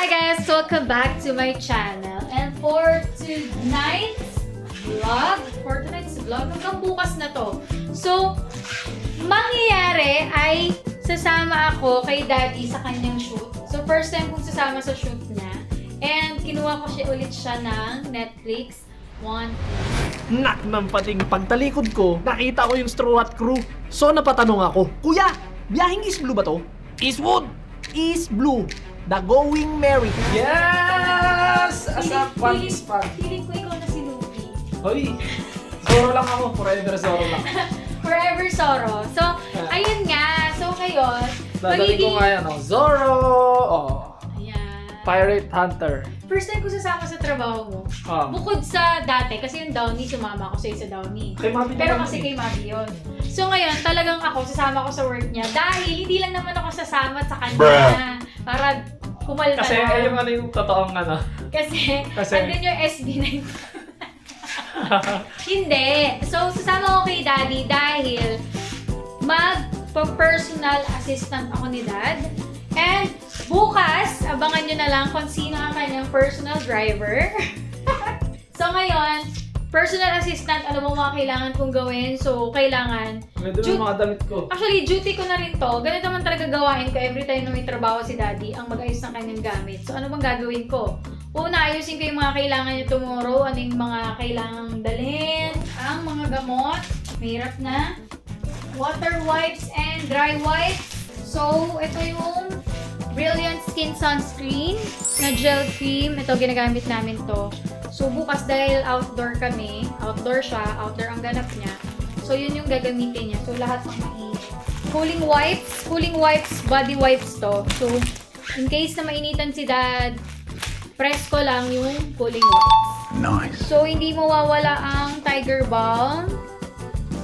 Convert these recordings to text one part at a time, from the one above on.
Hi guys! Welcome back to my channel. And for tonight's vlog, hanggang bukas na to. So, mangyayari ay sasama ako kay Daddy sa kanyang shoot. So, first time kong sasama sa shoot niya. And kinuha ko ulit siya ng Netflix One Piece. Nak ng pating pagtalikod ko, nakita ko yung Straw Hat Crew. So napatanong ako, Kuya, biyaheng East Blue ba to? Eastwood! East Blue, the Going Merry. Yes! As a One Piece fan. Feeling ko ikaw na si Luffy. Hoy! Zoro lang ako. Forever Zoro lang. Forever Zoro. So, ayun nga. So, ngayon, Dadali ko nga yan, oh. Zoro! Oh. Ayan. Pirate Hunter. First time ko sasama sa trabaho mo. Bukod sa dati, kasi yung Downy, sumama ako sa Downy. Kay Mabi Pero naman kasi eh. kay Mabi yun. So ngayon, talagang ako, sasama ko sa work niya. Dahil hindi lang naman ako sasama sa kanya. Para kumalma Kasi lang. yung ano yung totoong ano. Kasi andun yung SB9. Hindi. So, sasama ko kay Daddy dahil mag-personal assistant ako ni Dad. And bukas, abangan nyo na lang kung sino ang kanyang personal driver. So ngayon, personal assistant, ano mo mga kailangan kong gawin? So, kailangan... May dumi mga damit ko. Actually, duty ko na rin to. Ganito naman talaga gawain ko every time na may trabaho si Daddy, ang mag-ayos ng kanyang gamit. So, ano bang gagawin ko? Una, ayusin ko yung mga kailangan niya tomorrow. Ano yung mga kailangang dalhin. Ang mga gamot. Mahirap na. Water wipes and dry wipes. So, ito yung Brilliant Skin Sunscreen na gel cream. Ito, ginagamit namin to. So, bukas dahil outdoor kami, outdoor siya, outdoor ang ganap niya. So, yun yung gagamitin niya. So, lahat ng cooling wipes, body wipes to. So, in case na mainitan si Dad, press ko lang yung cooling wipes. Nice. So, hindi mawawala ang Tiger Balm.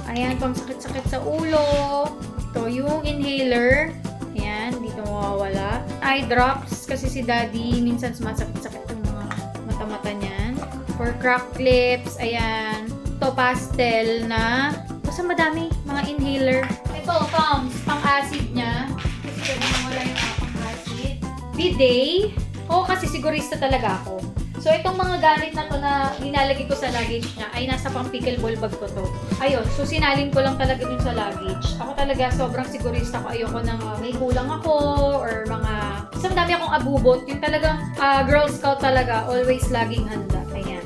Ayan, pang sakit-sakit sa ulo. Ito, yung inhaler. Ayan, dito mawawala. Eye drops, kasi si Daddy minsan sumasakit-sakit yung mga mata-mata niyan. For cracked lips, ayan. Ito, pastel na. Basta madami, mga inhaler. Ito, Tom's, pang-acid niya. Kasi pwede mawala yung pang-acid. Bidet. Oo, kasi sigurista talaga ako. So, itong mga gamit na to na nilalagay ko sa luggage niya ay nasa pang pickleball bag ko to. Ayun, so sinalin ko lang talaga dun sa luggage. Ako talaga, sobrang sigurista ko. Ayoko nang may kulang ako or mga... Basta madami akong abubot. Yung talagang Girl Scout talaga, always laging handa. Ayan.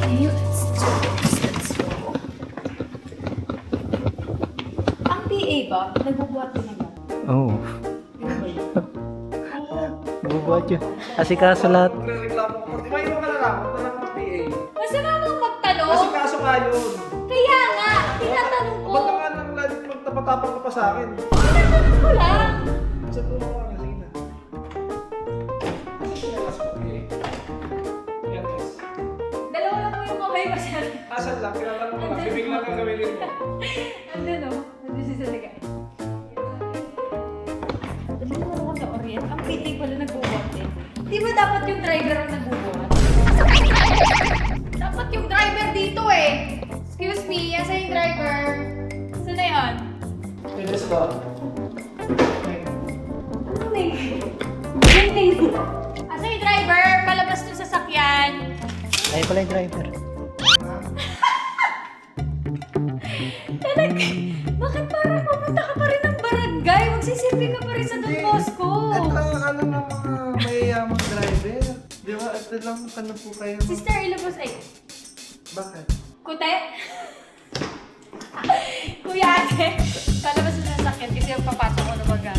Okay, let's do this. Ang PA ba? Nagbubuhat din naman. Oo. Bubuhat yun. Asikaso lahat. Reklamo ko. Di ba yung malalaman na lang ng PA? Masama bang magtanong? Kasi kaso nga yun. Kaya nga, tinatanong ko. Ba't nga nang lagi magtapatapang ka pa sa akin? Tinatanong ko lang. Sa puno ka nga, sige na. Kasi sinalas ko, PA. Yan, yes. Dalawa lang po yung kamay mo, sir. Asan lang, kailangan mo lang. Bibig lang ang gawin mo. Andun o. Andun si Salagay. Dali mo ako sa orient. Ang pitig pala nagbubuhat eh. Di ba dapat yung driver ang nagbubuhat? Dapat yung driver dito eh. Excuse me, asa yung driver? Saan na yun? Pinis ba? Ano na yun? Asa yung driver? Palabas dun sa sakyan. Ay pala yung driver. Bakit parang pupunta ka pa rin ng barangay? Magsisilbi ka pa rin sa Don Bosco. Ito ang ano ng mga mayayamang driver. Di ba? Ito lang ano po kayo. Sister, ilabas ay. Bakit? Kute? Kuya ate. Palabas na sa sakyan kasi yung papasok ko na baga.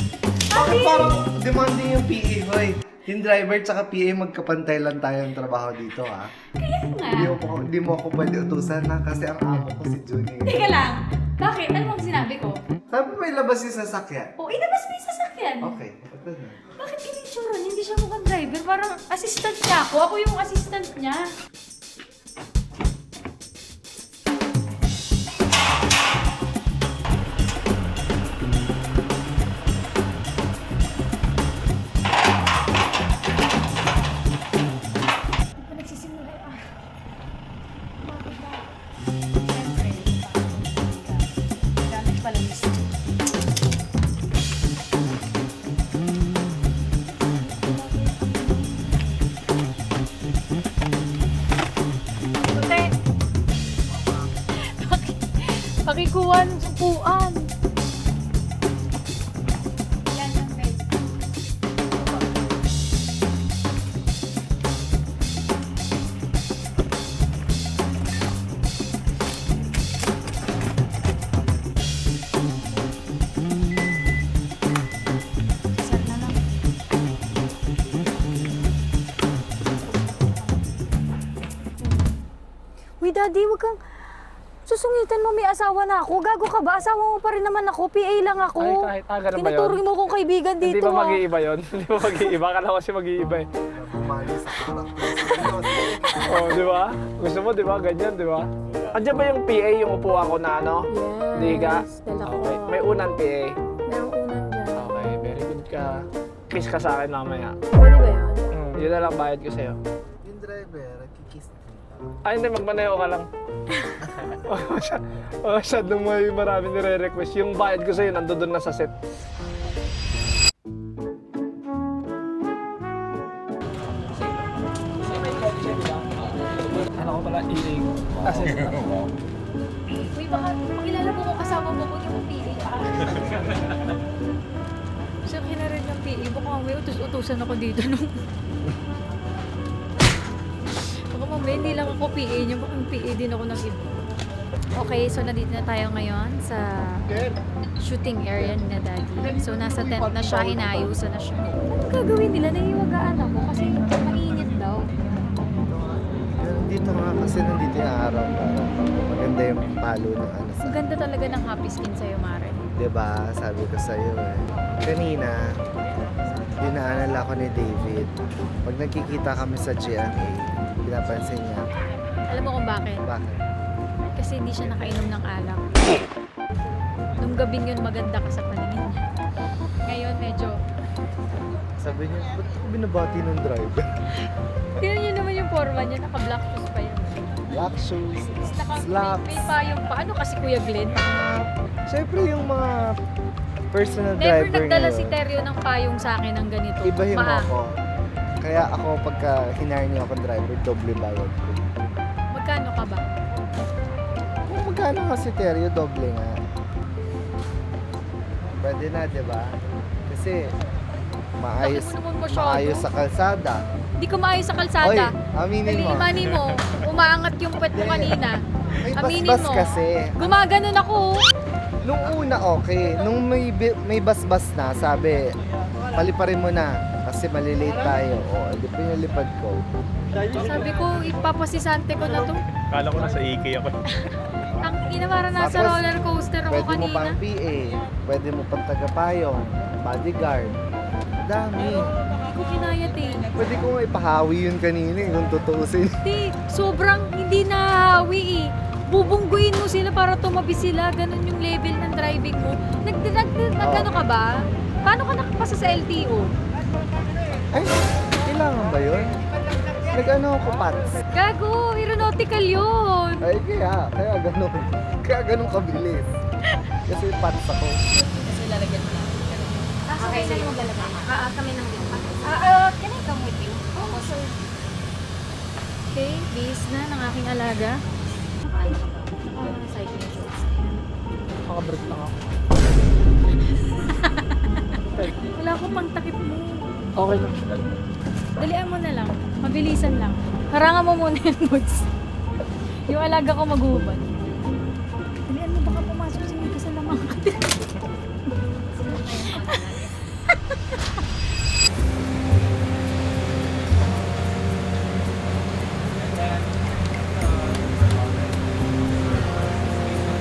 Bakit parang demanding yung PA, hoy? Yung driver tsaka PA magkapantay lang tayong trabaho dito, ha? Kaya nga. Hindi mo ako pwede utusan na kasi ang amo ko si Junior. Teka lang. Bakit? Ano bang sinabi ko? Sabi may labas yung sasakyan. O, ilabas mo yung sasakyan. Okay, ito na. Bakit kinisyoran? Hindi siya mukhang driver. Parang assistant niya ako. Ako yung assistant niya. Nagsisimula ah. Bakit ba? Siyempre, gamit pala yung stick. kuha ng upuan. Yan ang bed. Sasal na lang. Uy, Daddy, wag kang... Susungitan mo, may asawa na ako. Gago ka ba? Asawa mo pa rin naman ako. PA lang ako. Ay, kahit ganun ba yun? Tinuturing mo kong kaibigan dito. Hindi ba ah. mag-iiba yun? Hindi ba mag-iiba? Akala ko kasi mag-iiba eh. Bumali sa karakter. Oh, di ba? Gusto mo, di ba? Ganyan, di ba? Andiyan ba yung PA, yung upuan ko na ano? Yes. Liga? Dala ko. Okay. May unang PA. Merong unan dyan. Okay, very good ka. Kiss ka sa akin mamaya. Pwede ba yun? Yun na lang bayad ko sa'yo. Yung driver, nagkikiss dito. Ay, hindi. Magmanayo ka lang. Masyadong may marami nire-request. Yung bayad ko sa'yo, nandoon na sa set. Ano ko pala, ilig. Kasi, Uy, baka makilala mo kung kasama mo kung yung PA. Gusto ko na rin yung PA. Baka mamaya utos-utusan ako dito nung... Baka mamaya hindi lang ako PA niya. Baka yung PA din ako ng iba. Okay, so nandito na tayo ngayon sa shooting area ni na Daddy. So nasa tent na siya, inayusan na siya. Ano gagawin nila? Naiiwagaan ako kasi mainit daw. Dito nga kasi nandito yung araw para maganda yung palo ng ano sa... Ang ganda talaga ng happy skin sa'yo, Mare. Diba? Sabi ko sa'yo eh. Kanina, dinaanan ako ni David. Pag nagkikita kami sa GMA, pinapansin niya. Alam mo kung bakit? Bakit? Kasi hindi siya nakainom ng alak. Nung gabing yun, maganda ka sa paningin niya. Ngayon, medyo... Sabi niya, ba't ako binabati ng driver? Tignan niyo naman yung forma niya, naka-black shoes pa yun. Black shoes, May slacks. payong pa. Ano kasi Kuya Glenn? Siyempre yung mga personal Never driver nagdala ngayon, si Terrio ng payong sa akin ng ganito. ibahin mo Maa. ako. Kaya ako pagka hinire niyo ako driver, doble bayad ko. Magkano ka ba? Kung magkano nga si Terrio, doble nga. Pwede na, di ba? Kasi maayos, Bakit naman masyado? maayos sa kalsada. Hindi ko maayos sa Oy, kalsada. aminin Dali, mo. imani mo. Umaangat yung puwet mo kanina. May Aminin basbas mo. kasi. Gumaganon ako. Nung una okay, nung may basbas na, sabi, paliparin mo na kasi malilate tayo. O, di pa yung lipad ko. Sabi ko, ipapasisante ko na to. Kala ko nasa EK ako. Ang inamara nasa Tapos, roller coaster ako Pwede mo kanina. pang PA, pwede mo pang tagapayong, bodyguard. Dami. Hindi ko kinayat eh. Pwede ko nga ipahawi yun kanina eh, kung tutuusin. Hindi, sobrang hindi nahahawi eh. Bubungguin mo sila para tumabi sila. Ganun yung level ng driving mo. Nag-ano ka ba? Paano ka nakapasa sa LTO? Ay, kailangan ba yun? Nag-ano ako, Pats? Gago, aeronautical yun. Ay, kaya ganun. Kaya ganun kabilis. Kasi Pats ako. Okay, sa'yo maglalagay. Kami nang din. Can I come with you? Oo, sir. Okay, base na ng aking alaga. Side missions. Makabreak lang ako. Wala ko pang takip mo. Okay lang. Dalian mo na lang. Mabilisan lang. Harangan mo muna yung moods. Yung alaga ko maghubad. Dalian mo, baka pumasok si Mika sa lamang ka.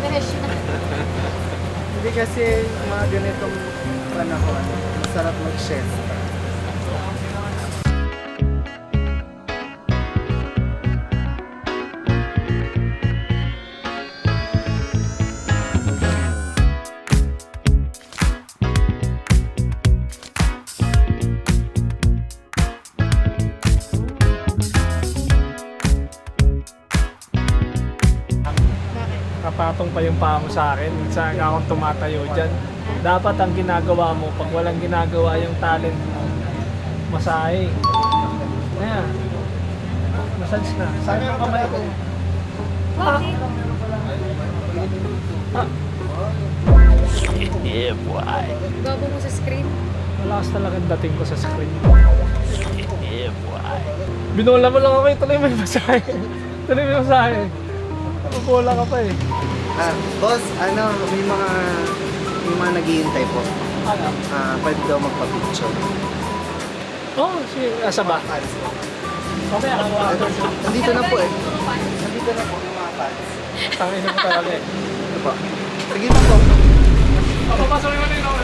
Fresh na. Hindi kasi mga ganitong panahon, masarap mag-siesta. Kapatong pa yung paa mo sa akin. Saan akong tumatayo dyan. Dapat ang ginagawa mo, pag walang ginagawa yung talent mo, masahe. Ayan. Massage na. Saan yung kamay ko? Bakit? Ah, Gabo mo sa screen. Malakas talagang dating ko sa screen. Binola mo lang ako, tuloy may masahe. Tuloy may masahe. Mabola ka pa eh. Boss, may mga naghihintay po. Ano? Pwede daw magpa-picture. Oh, si Asaba. Okay, ako Nandito na po eh. Nandito na po yung mga fans. Tangin mo talaga eh. Ito po. Sige na po. Papapasok mo na yun ako.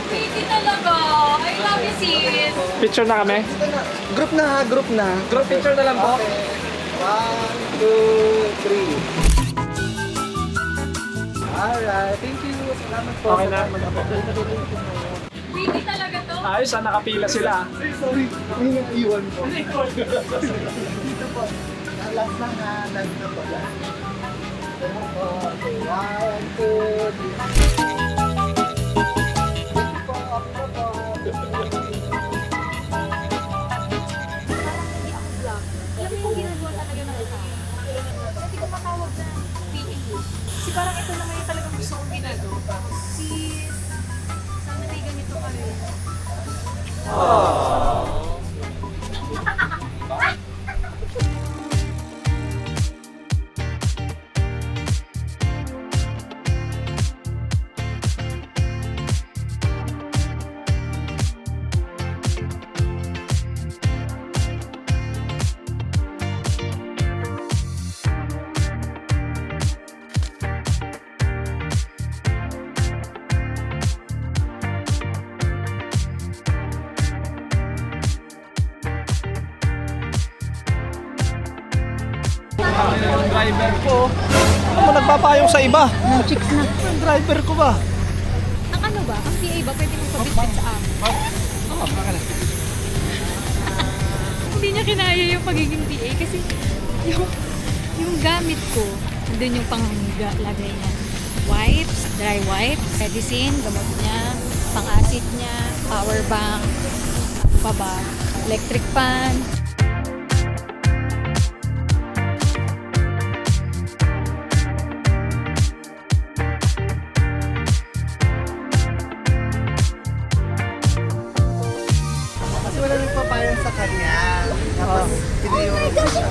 Pretty talaga. I love you, sis. Picture na kami? Dito na. Group na ha, group na. Group picture na lang po. Okay. 1, 2, 3. Alright, thank you. Salamat po. Okay na. Pretty talaga to. Ayos, nakapila sila. Sorry, may naiwan po. Dito po. Last na nga, last na po. Okay, 1, 2, 3. Alam mo yung ginagawa talaga ng tao. Hindi ko matawag na PA. Kasi parang ito naman yung talagang gusto kong ginagawa. Sis, sana may ganito ka rin. Yung driver ko. Ano mo nagpapayong sa iba? Chicks na. Yung driver ko ba? Ang ano ba? Ang PA ba? Pwede mong pabitbit sa akin? Hindi niya kinaya yung pagiging PA kasi yung gamit ko, nandun yung panglagay niya. Wipes, dry wipes, medicine, gamot niya, pang-acid niya, power bank, ano pa ba, electric fan. Kasi wala nagpapayang sa kanya. Tapos, pinayong ko siya.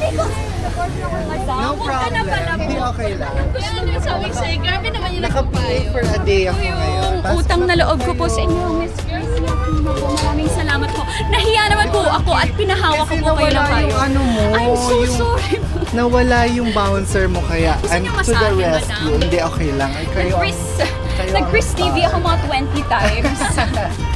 No problem. Hindi okay lang. Ano sabi sa'yo? Grabe naman yung Naka-pay for a day ako ngayon. Tapos utang na loob ko po sa inyo, Miss Gracie Aquino po. Maraming salamat po. Nahiya naman po ako at pinahawak ko Kasi po kayo ng nawala kayo. yung ano mo. I'm so yung- sorry po. Nawala yung bouncer mo kaya Gusto I'm niyo to the masahe, rescue. madam? Hindi okay lang. Ay, kayo ang- Nag-Chris TV ako mga 20 times.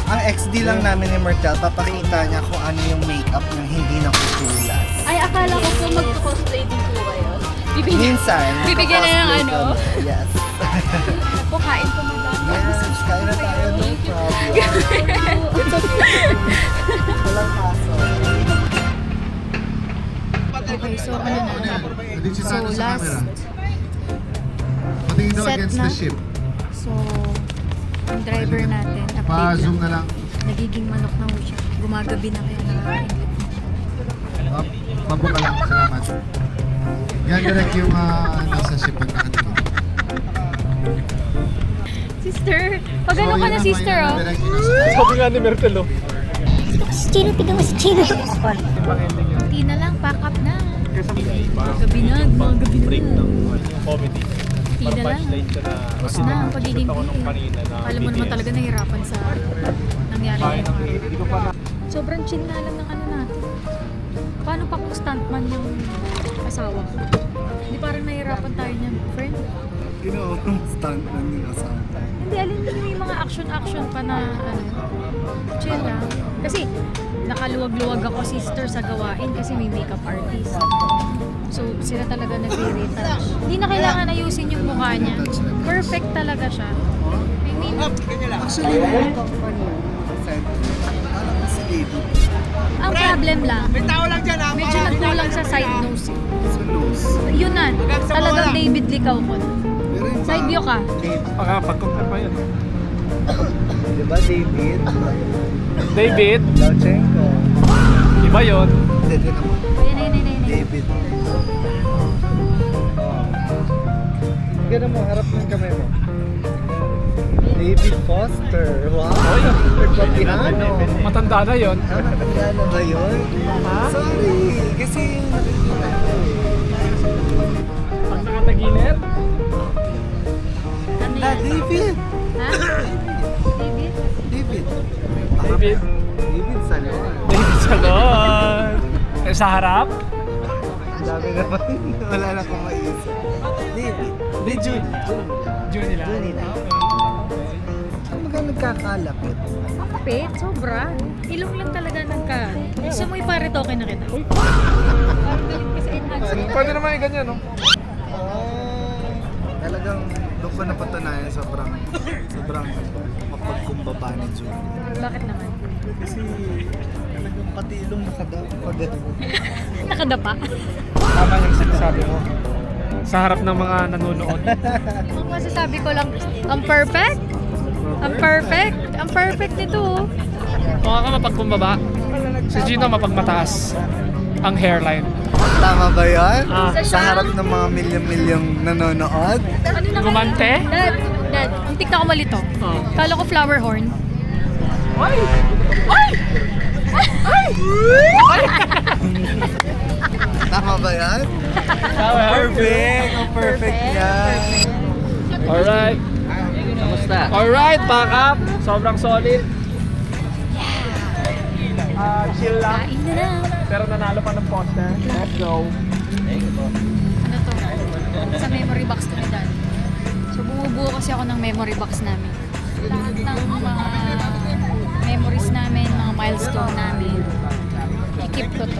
Ang XD lang namin ni Myrtle, papakita niya kung ano yung makeup ng hindi nakukulas. Ay, akala ko po mag-cosplay din po kayo. Minsan. Bibigyan na ng nakaka-cosplay ano? kami. Yes. po, kain po madam. Yes, kain na tayo. No problem. It's okay. Walang kaso. Okay, so ano na? Dito So sa last Patingin daw set against na. the ship. So, yung driver natin, update Pa-zoom lang. na lang. Nagiging manok na ho siya. Gumagabi na kaya nakakain. Mabuka lang. Salamat. Yan direct yung nasa ship ang nakatingin. Sister, pag ano ka na sister oh. Direct yung nasa Sabi nga ni Merkel, oh. Chino, tignan mo si Chino. Hindi na lang, pack up na. Gabi na, gumagabi na. Break ng comedy. Hindi na lang. Tapos na ang pagiging PA. Alam mo naman talaga nahirapan sa nangyari ngayong araw. Sobrang chill na lang ng ano natin. Paano pa kung stuntman yung asawa ko? Hindi parang nahirapan tayo niyan, friend. Ginawa kong stunt lang yung asawa. Hindi, alin mo yung mga action-action pa na ano, chill lang. Kasi nakaluwag-luwag ako sister sa gawain kasi may makeup artist. So sila talaga nagre-retouch. Hindi na kailangan ayusin yung mukha niya. Perfect talaga siya. I mean, Actually, yung company, said, alam ko si David. ang problem lang, medyo nagkulang sa side nose. Sa nose. Yun na, talagang David Licaw ko na. Pero yung Side view ka. Pagka-pagkukla pa yun. Diba David? David, Lachenko. iba yun. Hindi, din naman. Ayan. David. Gano'n mo, harap ng kamay mo. David Foster. Wow! Nagpa-piano. Matanda na yon. Piano ba yun? Sorry, kasi yung nakikita ko Pag nakatagilid, Ano yan? David! Ha? David? David! David. David Salon. David Salon. Eh, sa harap? Ang dami naman. Wala na akong maisip. David. Hindi, June. June nila. June nila. Ano ba nagkakalapit? Kapit, sobra. Ilong lang talaga nagka. Gusto mo iparitoke na kita? Pwede naman yung ganyan, no? Talagang doon ko napatunayan sobrang mapagkumbaba ni June. Bakit naman? Kasi talagang pati ilong nakadapa. Nakadapa? Tama yung sinasabi mo. Sa harap ng mga nanonood. Ang masasabi ko lang, ang perfect. Ang perfect. Ang perfect nito. Oh. Kung ako mapagkumbaba, si Gino mapagmataas ang hairline. Tama ba yun? Ah. Sa harap ng mga milyong-milyong nanonood? Ano naman? Gumante? Dad, ang tikta ko malito. Oh. Kala ko flower horn. Ay! Tama ba yan? Perfect! Perfect! Ang perfect niya! Alright. Kamusta? Alright, back up. Sobrang solid. Chill lang. Kain na lang. Pero nanalo pa ng poster. Let's go. Ano to? Sa memory box to ni Dad. So bumubuo kasi ako ng memory box namin. Lahat ng mga memories namin, mga milestone namin. I-keep ko to.